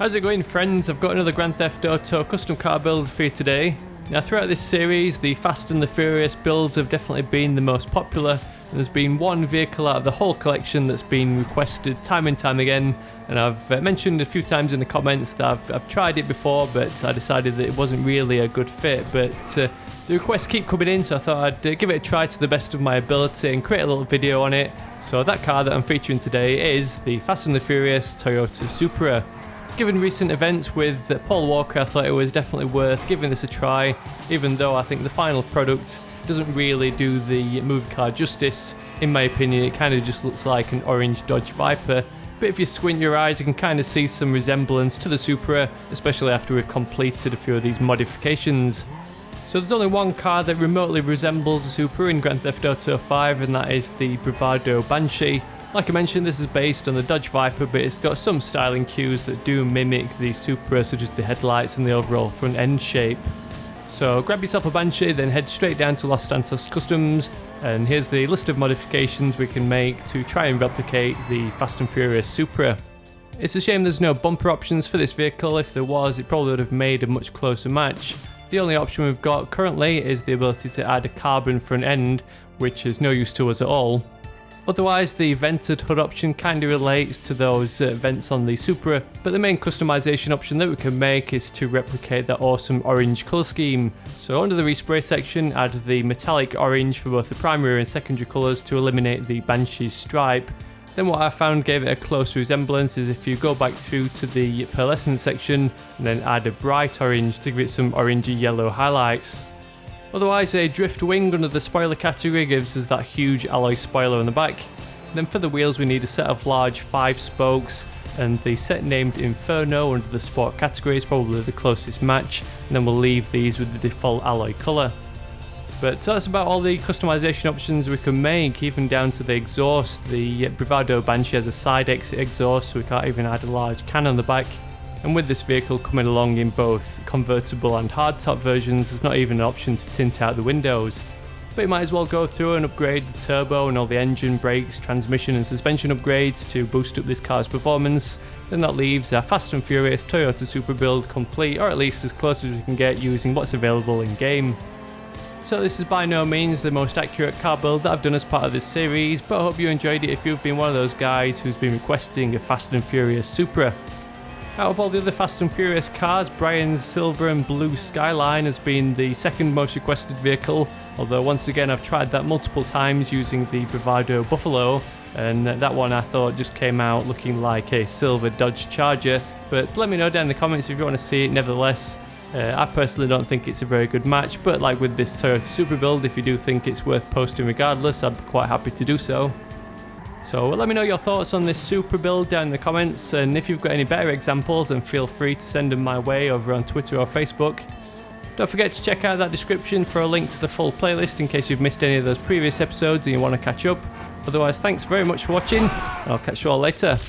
How's it going, friends? I've got another Grand Theft Auto custom car build for you today. Now, throughout this series, the Fast and the Furious builds have definitely been the most popular, and there's been one vehicle out of the whole collection that's been requested time and time again, and I've mentioned a few times in the comments that I've tried it before, but I decided that it wasn't really a good fit. But the requests keep coming in, so I thought I'd give it a try to the best of my ability and create a little video on it. So that car that I'm featuring today is the Fast and the Furious Toyota Supra. Given recent events with Paul Walker, I thought it was definitely worth giving this a try, even though I think the final product doesn't really do the movie car justice. In my opinion, it kind of just looks like an orange Dodge Viper, but if you squint your eyes you can kind of see some resemblance to the Supra, especially after we've completed a few of these modifications. So there's only one car that remotely resembles the Supra in Grand Theft Auto 5, and that is the Bravado Banshee. Like I mentioned, this is based on the Dodge Viper, but it's got some styling cues that do mimic the Supra, such as the headlights and the overall front end shape. So grab yourself a Banshee, then head straight down to Los Santos Customs, and here's the list of modifications we can make to try and replicate the Fast and Furious Supra. It's a shame there's no bumper options for this vehicle. If there was, it probably would have made a much closer match. The only option we've got currently is the ability to add a carbon front end, which is no use to us at all. Otherwise, the vented hood option kind of relates to those vents on the Supra, but the main customization option that we can make is to replicate that awesome orange colour scheme. So under the respray section, add the metallic orange for both the primary and secondary colours to eliminate the Banshee's stripe. Then what I found gave it a close resemblance is if you go back through to the pearlescent section and then add a bright orange to give it some orangey yellow highlights. Otherwise, a drift wing under the spoiler category gives us that huge alloy spoiler on the back. Then for the wheels we need a set of large 5 spokes, and the set named Inferno under the sport category is probably the closest match, and then we'll leave these with the default alloy colour. But that's about all the customization options we can make, even down to the exhaust. The Bravado Banshee has a side exit exhaust, so we can't even add a large can on the back. And with this vehicle coming along in both convertible and hardtop versions, there's not even an option to tint out the windows. But you might as well go through and upgrade the turbo and all the engine, brakes, transmission and suspension upgrades to boost up this car's performance. Then that leaves our Fast and Furious Toyota Supra build complete, or at least as close as we can get using what's available in game. So this is by no means the most accurate car build that I've done as part of this series, but I hope you enjoyed it if you've been one of those guys who's been requesting a Fast and Furious Supra. Out of all the other Fast and Furious cars, Brian's silver and blue Skyline has been the second most requested vehicle, although once again I've tried that multiple times using the Bravado Buffalo, and that one I thought just came out looking like a silver Dodge Charger. But let me know down in the comments if you want to see it nevertheless. I personally don't think it's a very good match, but like with this Toyota Supra build, if you do think it's worth posting regardless, I'd be quite happy to do so. So let me know your thoughts on this Supra build down in the comments, and if you've got any better examples then feel free to send them my way over on Twitter or Facebook. Don't forget to check out that description for a link to the full playlist in case you've missed any of those previous episodes and you want to catch up. Otherwise, thanks very much for watching, and I'll catch you all later.